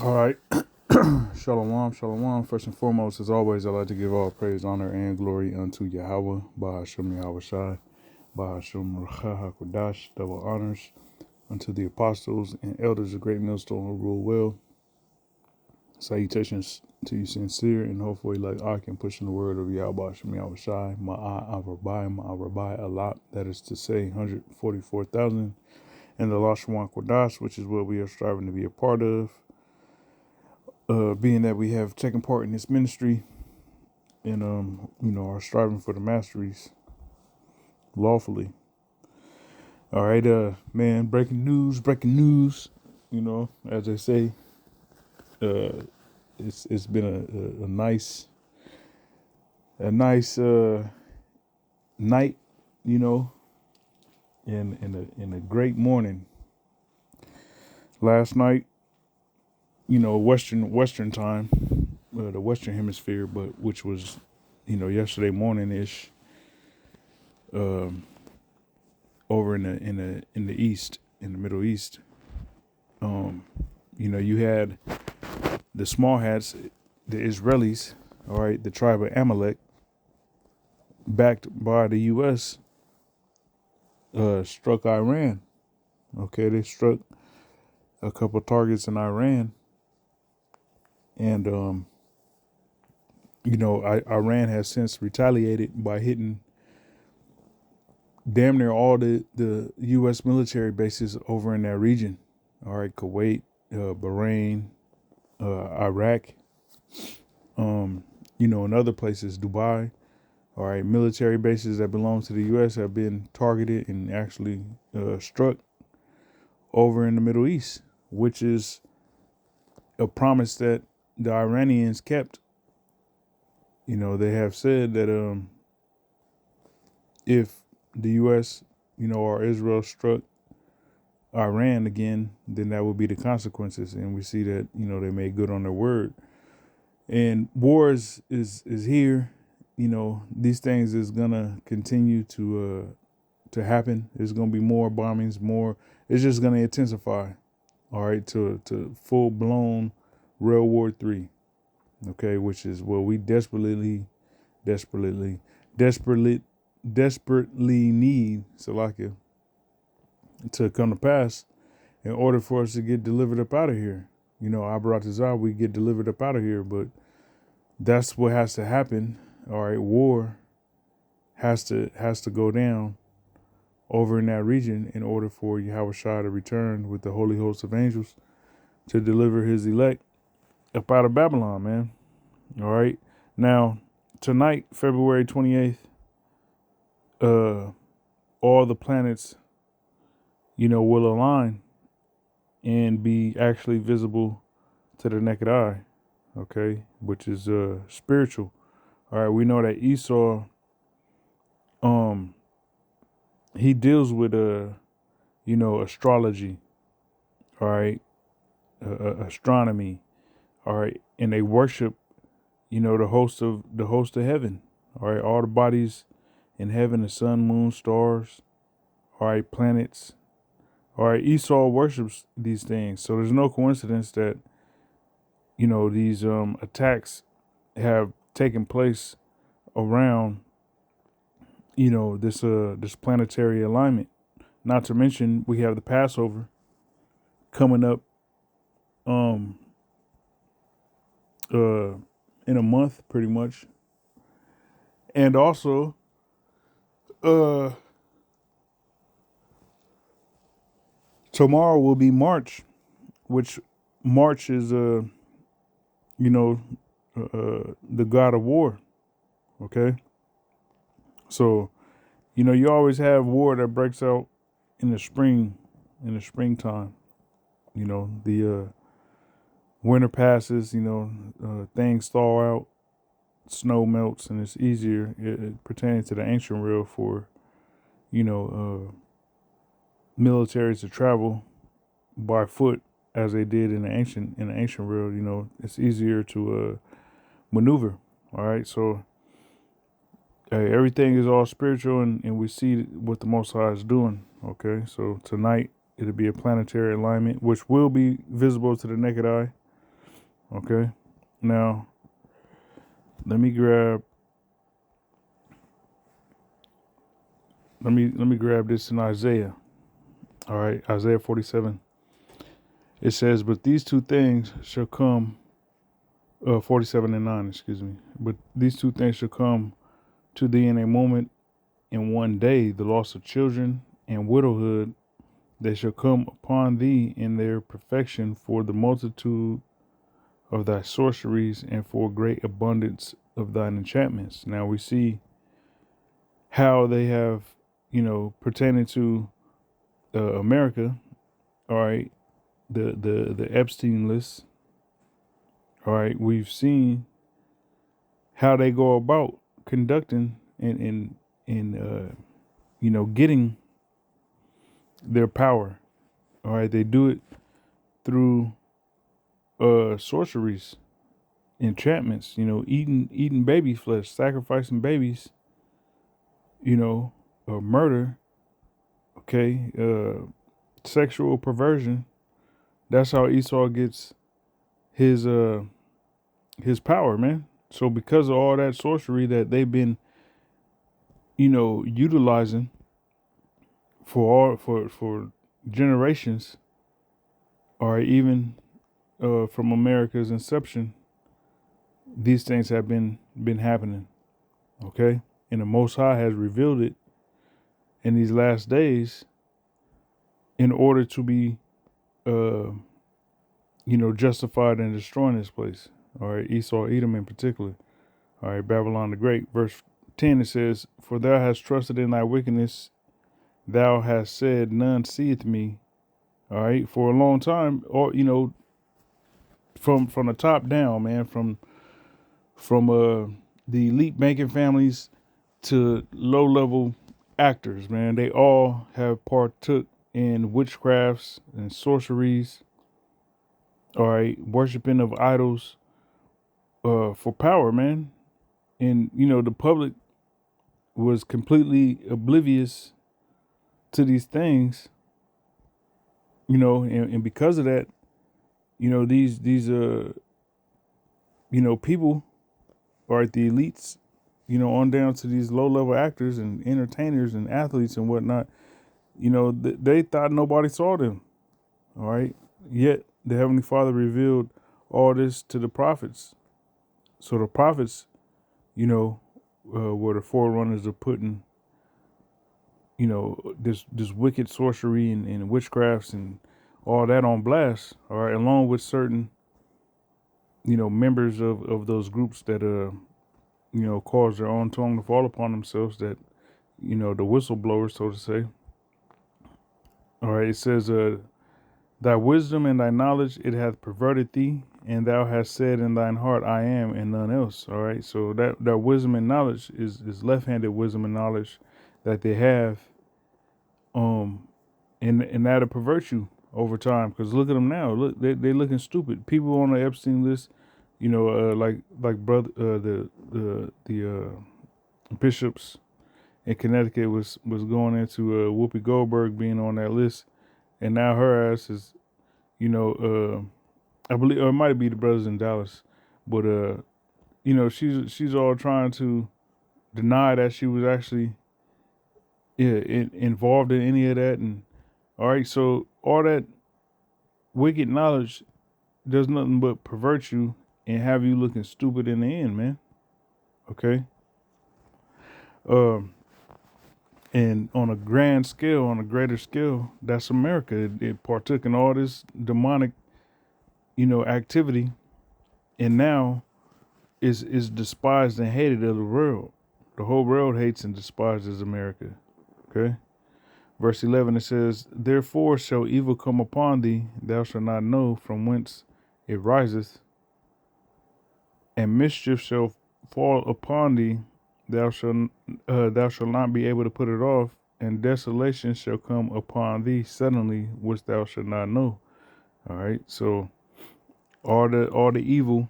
All right. Shalom, shalom. First and foremost, as always, I'd like to give all praise, honor, and glory unto Yahweh, Bahashem Yahweh Shai, Bahashem Ruach HaKodash, double honors unto the apostles and elders of Great Millstone who rule well. Salutations to you sincere and hopefully like I can push in the word of Yahweh Bahashem Yahweh Shai, Ma'ai a lot, that is to say 144,000, and the Lashwan Kodash, which is what we are striving to be a part of. Being that we have taken part in this ministry and are striving for the masteries lawfully. All right, man, breaking news, as they say. It's been a nice night, and a great morning. Last night, Western time, the Western Hemisphere, but which was, yesterday morning ish, over in the East, in the Middle East. You had the small hats, the Israelis, all right, the tribe of Amalek, backed by the U.S., struck Iran. Okay, they struck a couple targets in Iran, and Iran has since retaliated by hitting damn near all the U.S. military bases over in that region. All right, Kuwait, Bahrain, Iraq, and other places, Dubai. All right, military bases that belong to the U.S. have been targeted and actually struck over in the Middle East, which is a promise that the Iranians kept. They have said that if the U.S., or Israel struck Iran again, then that would be the consequences. And we see that, they made good on their word. And war is here. These things is gonna continue to happen. There's gonna be more bombings, more. It's just gonna intensify. All right, to full blown World War III. Okay, which is what we desperately need, Salakia, to come to pass in order for us to get delivered up out of here. I brought this out, we get delivered up out of here, but that's what has to happen. All right, war has to go down over in that region in order for Yahweh Shai to return with the holy host of angels to deliver his elect up out of Babylon, man. All right. Now, tonight, February 28th, all the planets, will align and be actually visible to the naked eye, okay, which is spiritual. All right, we know that Esau, he deals with astrology, all right, astronomy, all right, and they worship, the host of heaven, all right, all the bodies in heaven, the sun, moon, stars, all right, planets. All right, Esau worships these things. So there's no coincidence that, these attacks have taken place around, this planetary alignment. Not to mention we have the Passover coming up in a month pretty much. And also tomorrow will be March, which March is the god of war. Okay, so you always have war that breaks out in the springtime. The winter passes. Things thaw out, snow melts, and it's easier pertaining to the ancient world for militaries to travel by foot as they did in the ancient world. It's easier to maneuver. All right, so everything is all spiritual, and we see what the Most High is doing. Okay, so tonight it'll be a planetary alignment, which will be visible to the naked eye. Okay. Now, let me grab this in Isaiah. All right, Isaiah 47. It says, "But these two things shall come." 47:9. Excuse me. "But these two things shall come to thee in a moment, in one day: the loss of children and widowhood. They shall come upon thee in their perfection, for the multitude of thy sorceries and for great abundance of thine enchantments." Now we see how they have, pertaining to America. All right, the Epstein list. All right, we've seen how they go about conducting and getting their power. All right, they do it through sorceries, enchantments. Eating baby flesh, sacrificing babies. Murder. Okay, sexual perversion. That's how Esau gets his power, man. So because of all that sorcery that they've been, utilizing for generations, or even from America's inception, these things have been happening. Okay, and the Most High has revealed it in these last days in order to be, justified in destroying this place. All right, Esau, Edom in particular. All right, Babylon the Great. Verse 10, it says, "For thou hast trusted in thy wickedness, thou hast said, none seeth me." All right, for a long time, or from the top down, man, from the elite banking families to low level actors, man, they all have partook in witchcrafts and sorceries. All right, worshiping of idols for power, man, and the public was completely oblivious to these things, and because of that, these people, or the elites, on down to these low level actors and entertainers and athletes and whatnot, they thought nobody saw them. All right, yet the Heavenly Father revealed all this to the prophets. So the prophets, were the forerunners of putting, this wicked sorcery and witchcrafts and all that on blast. All right, along with certain, members of those groups that cause their own tongue to fall upon themselves. That the whistleblowers, so to say. All right, it says, "Thy wisdom and thy knowledge it hath perverted thee, and thou hast said in thine heart, I am, and none else." All right, so that wisdom and knowledge is left-handed wisdom and knowledge that they have, and that'll pervert you over time. Because look at them now. Look, they looking stupid. People on the Epstein list, like brother, the bishops in Connecticut was going into Whoopi Goldberg being on that list, and now her ass is, I believe, or it might be the brothers in Dallas, but she's all trying to deny that she was actually, involved in any of that. And all right, so all that wicked knowledge does nothing but pervert you and have you looking stupid in the end, man. Okay. And on a grand scale, on a greater scale, that's America. It partook in all this demonic, activity, and now is despised and hated of the world. The whole world hates and despises America. Okay. Verse 11, it says, "Therefore shall evil come upon thee, thou shalt not know from whence it riseth, and mischief shall fall upon thee, thou shalt not be able to put it off, and desolation shall come upon thee suddenly, which thou shalt not know." All right, so all the evil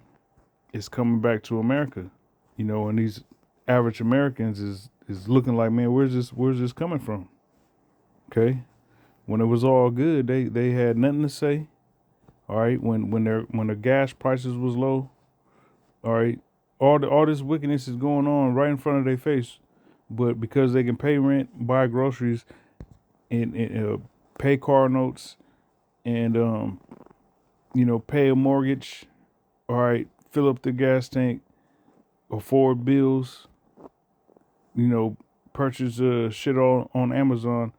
is coming back to America, and these average Americans is looking like, man, where's this coming from? Okay, when it was all good, they had nothing to say. All right, when the gas prices was low, all right, all this wickedness is going on right in front of their face, but because they can pay rent, buy groceries, and pay car notes, and pay a mortgage, all right, fill up the gas tank, afford bills, purchase shit on Amazon.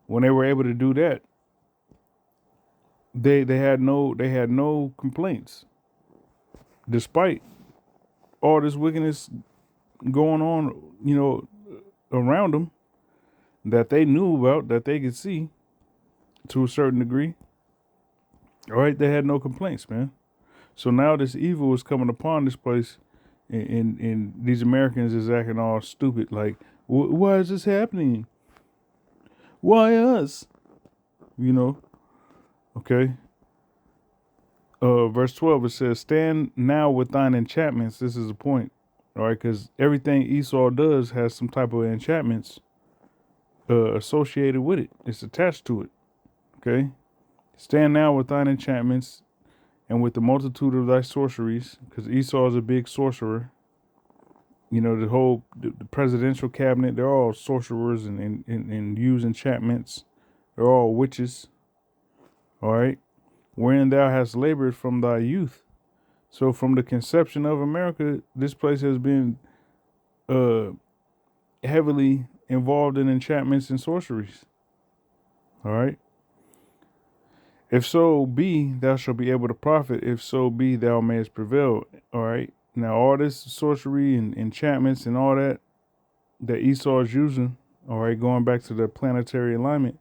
When they were able to do that, they had no complaints, despite all this wickedness going on, around them that they knew about, that they could see to a certain degree. All right, they had no complaints, man. So now this evil is coming upon this place, and these Americans is acting all stupid. Like, why is this happening? Why us? Okay. Verse 12, it says, "Stand now with thine enchantments." This is the point. All right, because everything Esau does has some type of enchantments associated with it. It's attached to it. Okay. "Stand now with thine enchantments and with the multitude of thy sorceries," because Esau is a big sorcerer. The presidential cabinet, they're all sorcerers and use enchantments. They're all witches. All right. "Wherein thou hast labored from thy youth." So from the conception of America, this place has been heavily involved in enchantments and sorceries. All right. "If so be thou shalt be able to profit, if so be thou mayest prevail." All right. Now all this sorcery and enchantments and all that Esau is using, all right, going back to the planetary alignment,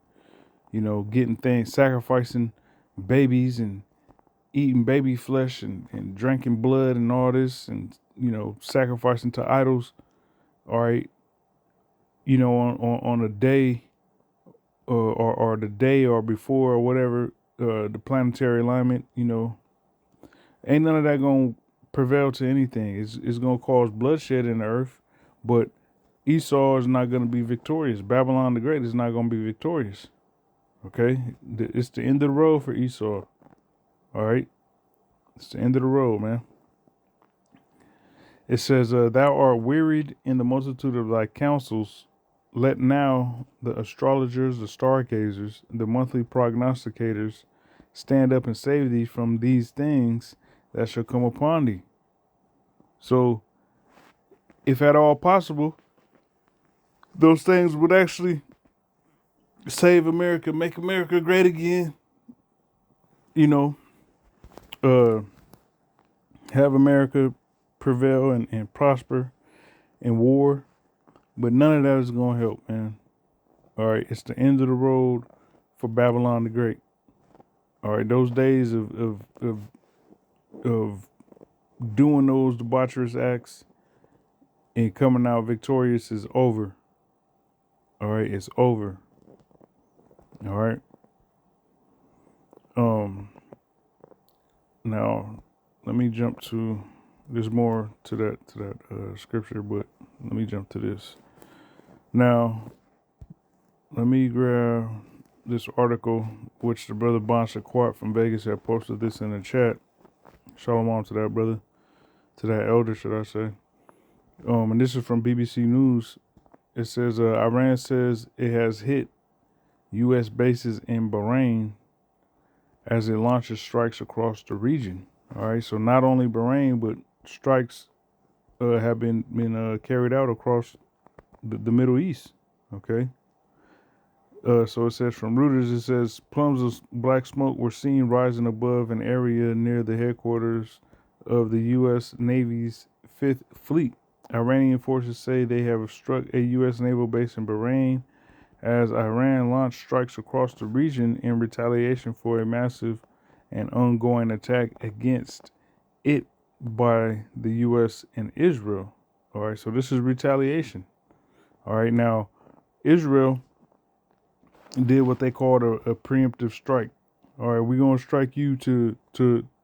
getting things, sacrificing babies and eating baby flesh and drinking blood and all this, and sacrificing to idols. All right, on a day or the day or before or whatever, the planetary alignment, ain't none of that gonna prevail to anything. It's gonna cause bloodshed in the earth, but Esau is not gonna be victorious. Babylon the Great is not gonna be victorious. Okay, it's the end of the road for Esau. All right, it's the end of the road, man. It says, "Thou art wearied in the multitude of thy counsels. Let now the astrologers, the stargazers, the monthly prognosticators stand up and save thee from these things that shall come upon thee." So, if at all possible, those things would actually save America, make America great again, uh, have America prevail and prosper in war. But none of that is going to help, man. All right, it's the end of the road for Babylon the Great. All right, those days of doing those debaucherous acts and coming out victorious is over. All right, it's over. All right. Now let me jump to. There's more to that scripture, but let me jump to this. Now, let me grab this article, which the brother Bon Shaquat from Vegas had posted this in the chat. Shalom to that brother, to that elder, should I say. And this is from BBC News. It says, Iran says it has hit U.S. bases in Bahrain as it launches strikes across the region. All right, so not only Bahrain, but strikes have been carried out across the Middle East. Okay. So it says from Reuters, it says plumes of black smoke were seen rising above an area near the headquarters of the U.S. Navy's Fifth Fleet. Iranian forces say they have struck a U.S. naval base in Bahrain as Iran launched strikes across the region in retaliation for a massive and ongoing attack against it by the U.S. and Israel. All right, so this is retaliation. All right, now Israel did what they called a preemptive strike. All right, we're gonna strike you to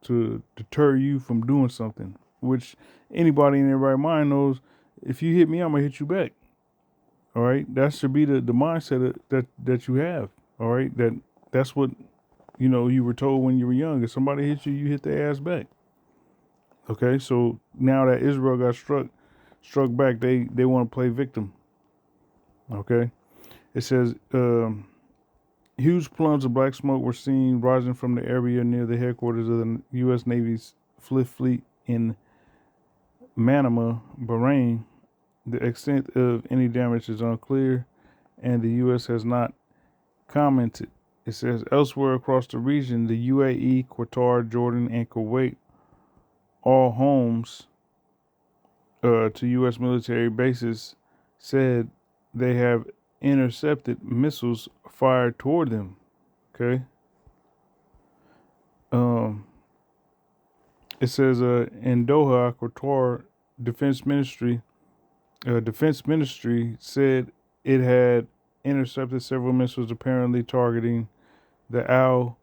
deter you from doing something. Which anybody in their right mind knows, if you hit me, I'm gonna hit you back. All right, that should be the mindset that you have. All right, that's what you were told when you were young, if somebody hits you, you hit their ass back. Okay, so now that Israel got struck back, they want to play victim. Okay, it says huge plumes of black smoke were seen rising from the area near the headquarters of the U.S. Navy's Fifth Fleet in Manama, Bahrain. The extent of any damage is unclear, and the U.S. has not commented. It says elsewhere across the region, the UAE, Qatar, Jordan, and Kuwait, all homes to U.S. military bases, said they have intercepted missiles fired toward them. Okay. Um, it says in Doha, Qatar Defense Ministry said it had intercepted several missiles apparently targeting the Al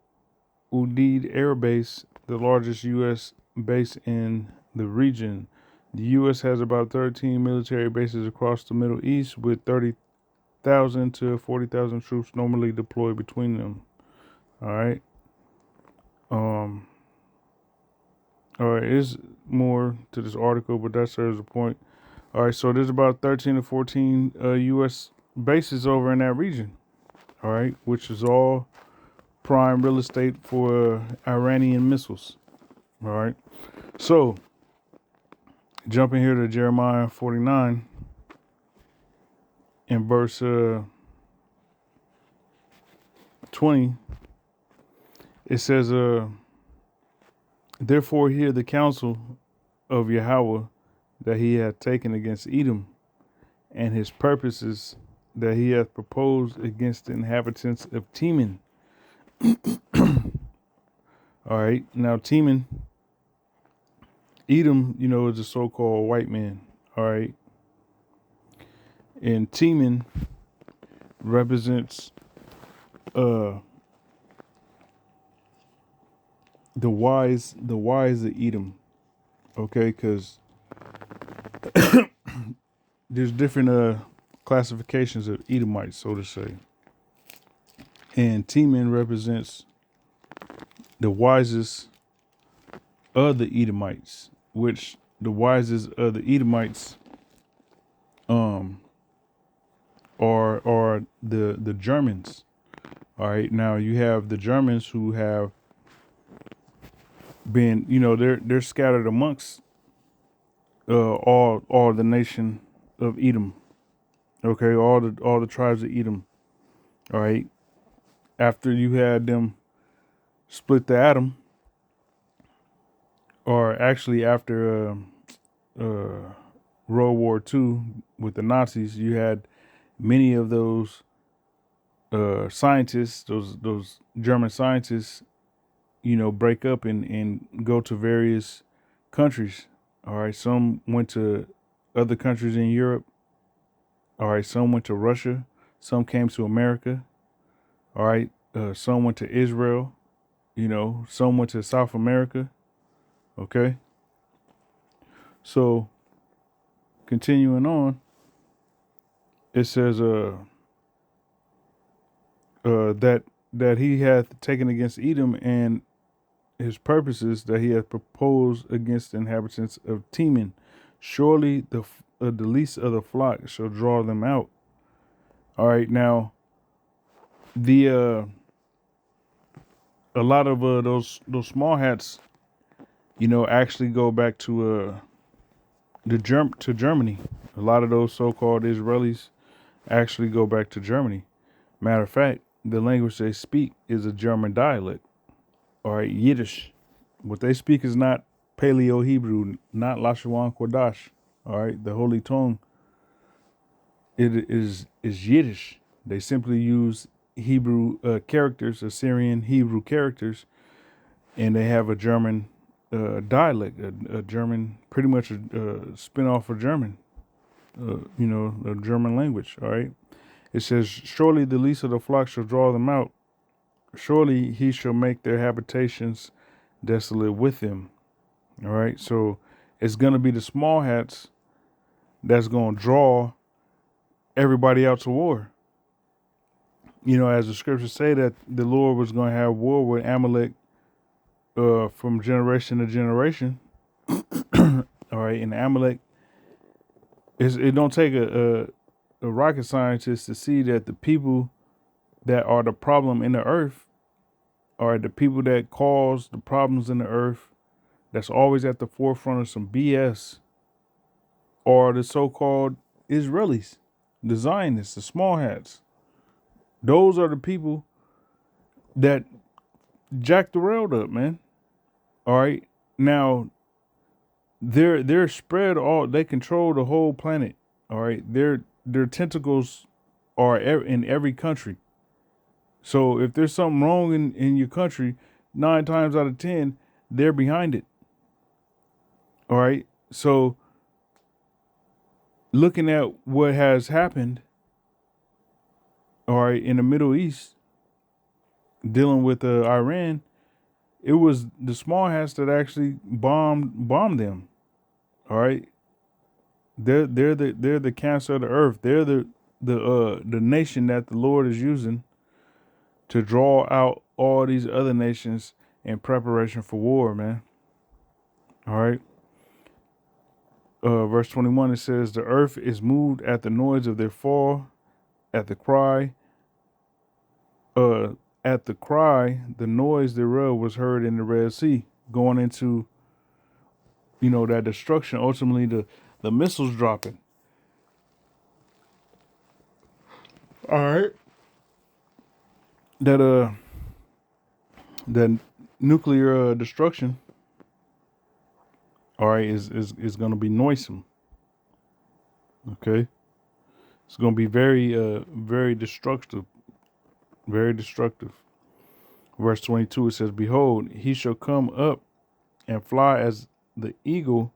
Udeid Air Base, the largest U.S. base in the region. The U.S. has about 13 military bases across the Middle East, with 30,000 to 40,000 troops normally deployed between them. All right. Um. All right. There's more to this article, but that serves a point. All right. So there's about 13 to 14 U.S. bases over in that region. All right, which is all prime real estate for Iranian missiles. All right. So jumping here to Jeremiah 49 in verse 20, it says, therefore hear the counsel of Yahweh that he hath taken against Edom, and his purposes that he hath proposed against the inhabitants of Teman. All right. Now, Teman, Edom, is a so-called white man. All right. And Teman represents the wise of Edom. Okay, because there's different classifications of Edomites, so to say. And Teman represents the wisest of the Edomites, which the wisest of the Edomites are the Germans. All right, now you have the Germans who have been, they're scattered amongst all the nation of Edom. Okay, all the tribes of Edom. All right, after you had them split the atom, or actually after World War II with the Nazis, you had many of those scientists, those German scientists, break up and go to various countries. All right, some went to other countries in Europe. All right, some went to Russia. Some came to America. All right, some went to Israel. Some went to South America. Okay. So continuing on, it says that he hath taken against Edom, and his purposes that he hath proposed against the inhabitants of Teman. Surely the least of the flock shall draw them out. All right, now the a lot of those small hats, actually go back to Germany. A lot of those so-called Israelis actually go back to Germany. Matter of fact, the language they speak is a German dialect. All right, Yiddish. What they speak is not Paleo Hebrew, not Lashawan Kodash. All right, the holy tongue. It is Yiddish. They simply use Hebrew characters, Assyrian Hebrew characters, and they have a German dialect, a German, pretty much a spin-off of German, a German language. All right. It says, surely the least of the flock shall draw them out. Surely he shall make their habitations desolate with them. All right. So it's going to be the small hats that's going to draw everybody out to war. as the scriptures say, that the Lord was going to have war with Amalek from generation to generation. All right, and Amalek, it don't take a rocket scientist to see that the people that are the problem in the earth are the people that cause the problems in the earth, that's always at the forefront of some BS, are the so-called Israelis, the Zionists, the small hats. Those are the people that jack the world up, man. All right. Now they're spread all. They control the whole planet. All right. Their tentacles are in every country. So if there's something wrong in your country, 9 times out of 10, they're behind it. All right. So looking at what has happened, all right, in the Middle East, dealing with Iran, it was the small hats that actually bombed them. All right, they're the cancer of the earth. They're the nation that the Lord is using to draw out all these other nations in preparation for war, man. All right. Verse 21, it says, "The earth is moved at the noise of their fall, at the cry. Uh, at the cry, the noise thereof was heard in the Red Sea," going into that destruction. Ultimately, the missiles dropping. All right. That nuclear destruction. All right, is going to be noisome. Okay, it's going to be very destructive, very destructive. Verse 22, it says, "Behold, he shall come up and fly as the eagle,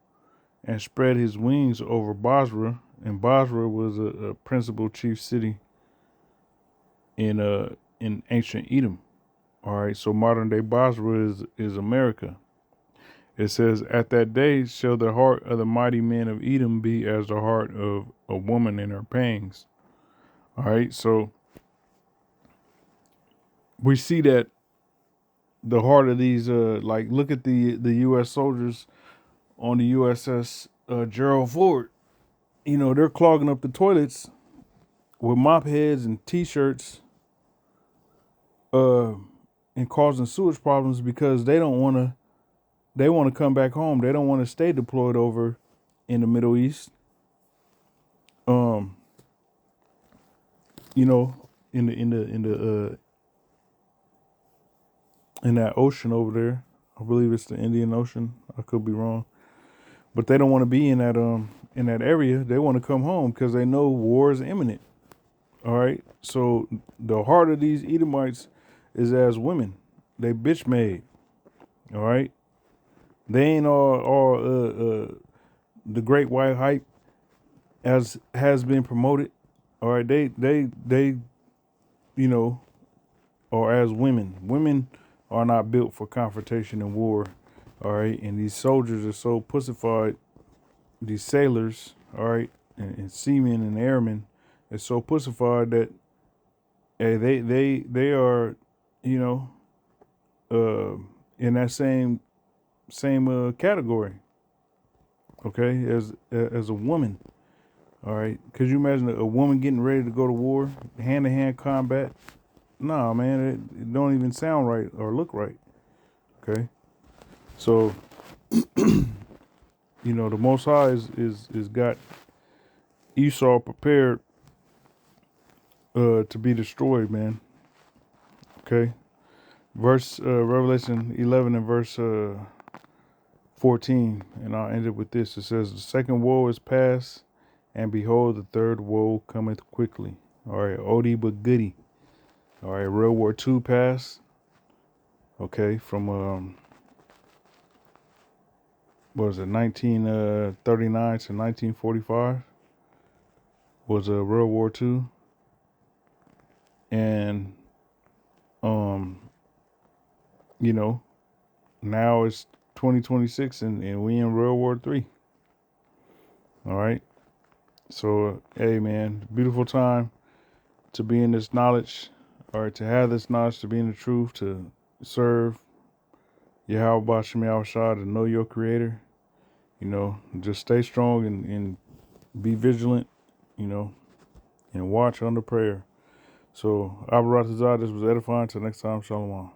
and spread his wings over Basra." And Basra was a principal chief city in ancient Edom. All right, so modern day Basra is America. It says, "At that day shall the heart of the mighty men of Edom be as the heart of a woman in her pangs." All right, so we see that the heart of these, look at the U.S. soldiers on the USS Gerald Ford. They're clogging up the toilets with mop heads and T-shirts, and causing sewage problems because they don't want to. They want to come back home. They don't want to stay deployed over in the Middle East. Um, you know, in that ocean over there. I believe it's the Indian Ocean. I could be wrong, but they don't want to be in that area. They want to come home because they know war is imminent. All right. So the heart of these Edomites is as women. They bitch made. All right. They ain't all the great white hype as has been promoted. All right. They you know are as women. Women are not built for confrontation and war. All right. And these soldiers are so pussified. These sailors. All right. And seamen and airmen is so pussified that they are, you know, in that same category. Okay, as a woman. All right, could you imagine a woman getting ready to go to war, hand to hand combat? Nah, man, it don't even sound right or look right. Okay, so the Most High is got Esau prepared to be destroyed, man. Okay, Revelation 11 and verse 14, and I'll end it with this. It says, "The second woe is past, and behold, the third woe cometh quickly." All right, oldie but goodie. All right, World War II passed. Okay, from what was it, 1939 to 1945 was World War II, and you know, now it's 2026, and we in World War III. All right, so hey, man, beautiful time to be in this knowledge. All right, to have this knowledge, to be in the truth, to serve Yahweh Bashem Yahushua, to know your creator, just stay strong and be vigilant, and watch under prayer. So, Abaratazah, this was edifying. Till next time, Shalom.